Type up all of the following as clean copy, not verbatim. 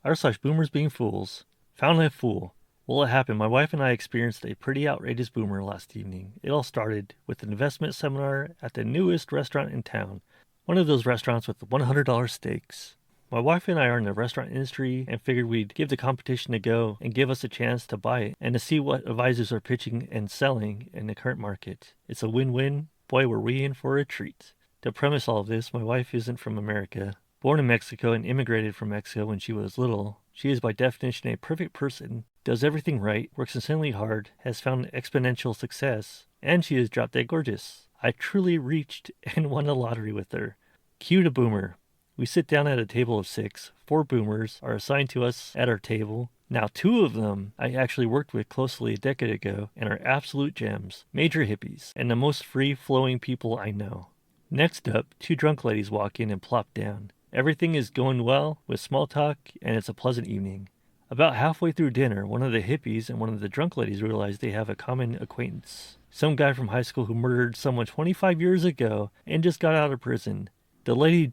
r/boomers being fools. Found a fool. Well, it happened. My wife and I experienced a pretty outrageous boomer last evening. It all started with an investment seminar at the newest restaurant in town. One of those restaurants with the $100 steaks. My wife and I are in the restaurant industry and figured we'd give the competition a go and give us a chance to buy it and to see what advisors are pitching and selling in the current market. It's a win-win. Boy, were we in for a treat. To premise all of this, my wife isn't from America. Born in Mexico and immigrated from Mexico when she was little, she is by definition a perfect person, does everything right, works insanely hard, has found exponential success, and she is drop dead gorgeous. I truly reached and won the lottery with her. Cue to boomer. We sit down at a table of 6. 4 boomers are assigned to us at our table. Now 2 of them I actually worked with closely a decade ago and are absolute gems, major hippies, and the most free-flowing people I know. Next up, 2 drunk ladies walk in and plop down. Everything is going well with small talk, and it's a pleasant evening. About halfway through dinner, one of the hippies and one of the drunk ladies realize they have a common acquaintance. Some guy from high school who murdered someone 25 years ago and just got out of prison. The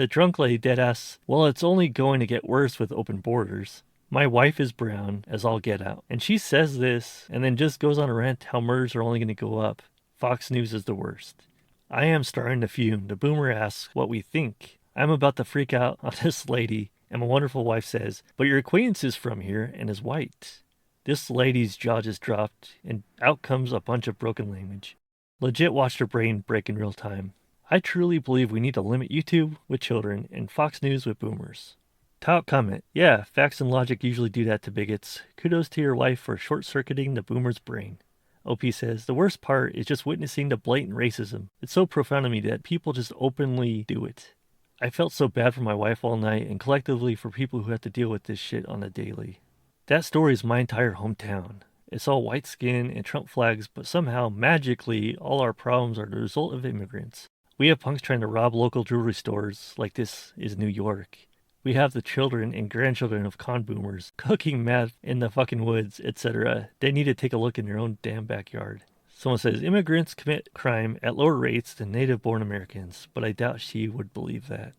drunk lady dead asks, well, it's only going to get worse with open borders. My wife is brown as all get out. And she says this and then just goes on a rant how murders are only going to go up. Fox News is the worst. I am starting to fume. The boomer asks what we think. I'm about to freak out on this lady, and my wonderful wife says, but your acquaintance is from here and is white. This lady's jaw just dropped, and out comes a bunch of broken language. Legit watched her brain break in real time. I truly believe we need to limit YouTube with children and Fox News with boomers. Top comment. Yeah, facts and logic usually do that to bigots. Kudos to your wife for short-circuiting the boomer's brain. OP says, the worst part is just witnessing the blatant racism. It's so profound to me that people just openly do it. I felt so bad for my wife all night and collectively for people who have to deal with this shit on a daily. That story is my entire hometown. It's all white skin and Trump flags, but somehow, magically, all our problems are the result of immigrants. We have punks trying to rob local jewelry stores like this is New York. We have the children and grandchildren of con boomers cooking meth in the fucking woods, etc. They need to take a look in their own damn backyard. Someone says immigrants commit crime at lower rates than native-born Americans, but I doubt she would believe that.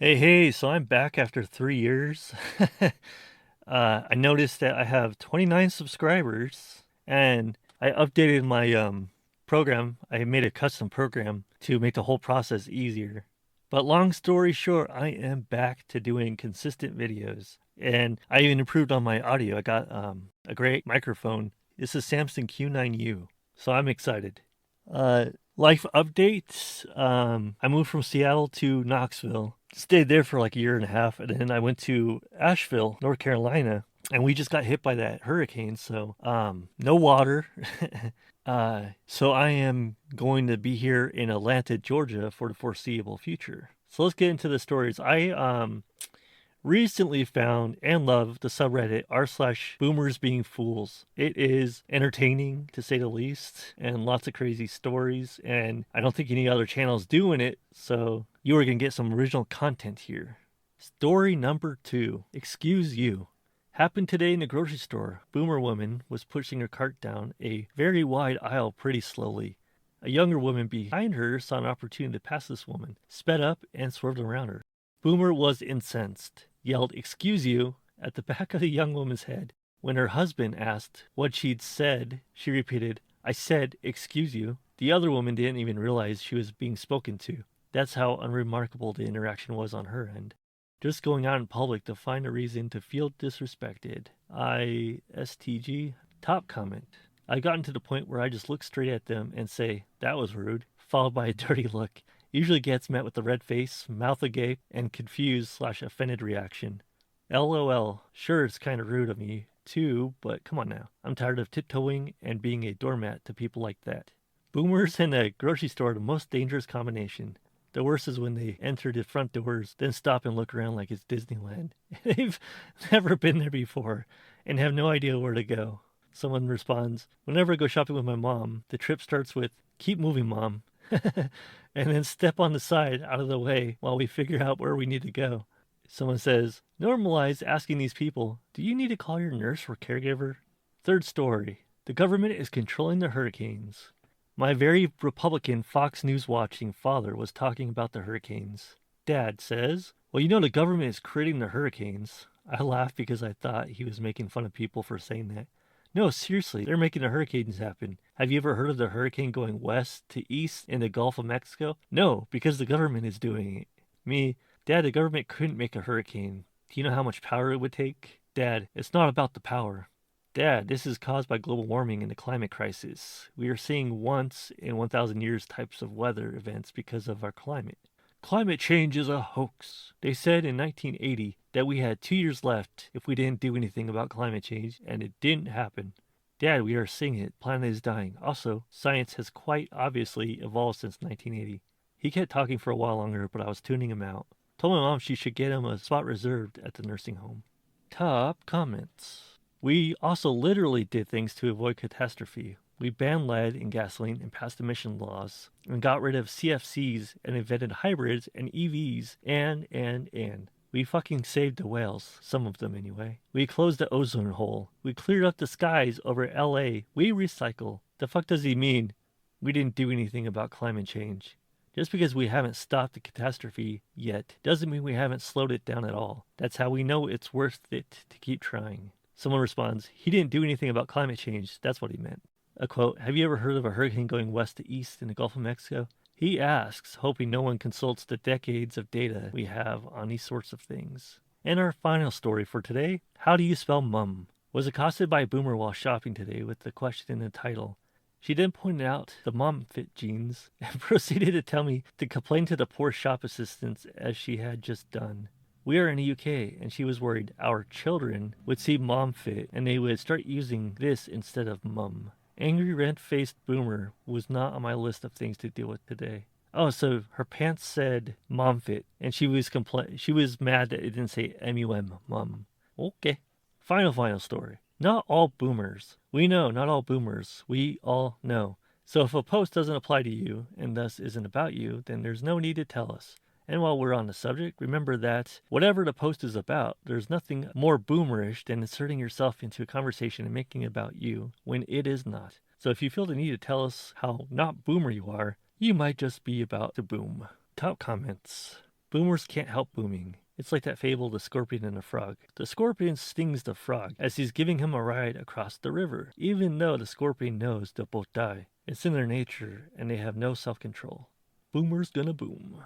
Hey, so I'm back after 3 years. I noticed that I have 29 subscribers, and I updated my program. I made a custom program to make the whole process easier. But long story short, I am back to doing consistent videos, and I even improved on my audio. I got a great microphone. This is Samson Q9U. So I'm excited. Life updates. I moved from Seattle to Knoxville. Stayed there for like a year and a half. And then I went to Asheville, North Carolina. And we just got hit by that hurricane. So no water. So I am going to be here in Atlanta, Georgia for the foreseeable future. So let's get into the stories. I recently found and love the subreddit r/boomers being fools. It is entertaining to say the least and lots of crazy stories, and I don't think any other channels doing it, so you are going to get some original content here. Story number 2, Excuse You. Happened today in the grocery store. Boomer woman was pushing her cart down a very wide aisle pretty slowly. A younger woman behind her saw an opportunity to pass this woman, sped up and swerved around her. Boomer was incensed, yelled, "Excuse you," at the back of the young woman's head. When her husband asked what she'd said, she repeated, "I said, excuse you." The other woman didn't even realize she was being spoken to. That's how unremarkable the interaction was on her end. Just going out in public to find a reason to feel disrespected. ISTG. Top comment. I gotten to the point where I just look straight at them and say, "That was rude," followed by a dirty look. Usually gets met with a red face, mouth agape, and confused/offended reaction. LOL. Sure, it's kind of rude of me, too, but come on now. I'm tired of tiptoeing and being a doormat to people like that. Boomers in a grocery store are the most dangerous combination. The worst is when they enter the front doors, then stop and look around like it's Disneyland. They've never been there before and have no idea where to go. Someone responds, "Whenever I go shopping with my mom, the trip starts with, 'Keep moving, Mom.' And then step on the side out of the way while we figure out where we need to go." Someone says, "Normalize asking these people, 'Do you need to call your nurse or caregiver?'" Third story. The government is controlling the hurricanes. My very Republican Fox News watching father was talking about the hurricanes. Dad says, Well, you know, the government is creating the hurricanes. I laughed because I thought he was making fun of people for saying that. No, seriously, they're making the hurricanes happen. Have you ever heard of the hurricane going west to east in the Gulf of Mexico? No, because the government is doing it. Me, Dad, the government couldn't make a hurricane. Do you know how much power it would take? Dad, it's not about the power. Dad, this is caused by global warming and the climate crisis. We are seeing once in 1,000 years types of weather events because of our climate. Climate change is a hoax. They said in 1980 that we had 2 years left if we didn't do anything about climate change, and it didn't happen. Dad, we are seeing it. Planet is dying. Also, science has quite obviously evolved since 1980. He kept talking for a while longer, but I was tuning him out. Told my mom she should get him a spot reserved at the nursing home. Top comments. We also literally did things to avoid catastrophe. We banned lead in gasoline and passed emission laws and got rid of CFCs and invented hybrids and EVs and. We fucking saved the whales, some of them anyway. We closed the ozone hole. We cleared up the skies over LA. We recycle. The fuck does he mean? We didn't do anything about climate change. Just because we haven't stopped the catastrophe yet doesn't mean we haven't slowed it down at all. That's how we know it's worth it to keep trying. Someone responds, he didn't do anything about climate change. That's what he meant. A quote, have you ever heard of a hurricane going west to east in the Gulf of Mexico? He asks, hoping no one consults the decades of data we have on these sorts of things. And our final story for today, how do you spell mum? Was accosted by a boomer while shopping today with the question in the title. She then pointed out the mom fit jeans and proceeded to tell me to complain to the poor shop assistants as she had just done. We are in the UK, and she was worried our children would see mom fit and they would start using this instead of mum. Angry red-faced boomer was not on my list of things to deal with today. Oh, so her pants said mom fit, and she was mad that it didn't say M-U-M, mum. Okay. Final story. Not all boomers. We know, not all boomers. We all know. So if a post doesn't apply to you, and thus isn't about you, then there's no need to tell us. And while we're on the subject, remember that whatever the post is about, there's nothing more boomerish than inserting yourself into a conversation and making it about you when it is not. So if you feel the need to tell us how not boomer you are, you might just be about to boom. Top comments. Boomers can't help booming. It's like that fable, the scorpion and the frog. The scorpion stings the frog as he's giving him a ride across the river, even though the scorpion knows they'll both die. It's in their nature, and they have no self-control. Boomer's gonna boom.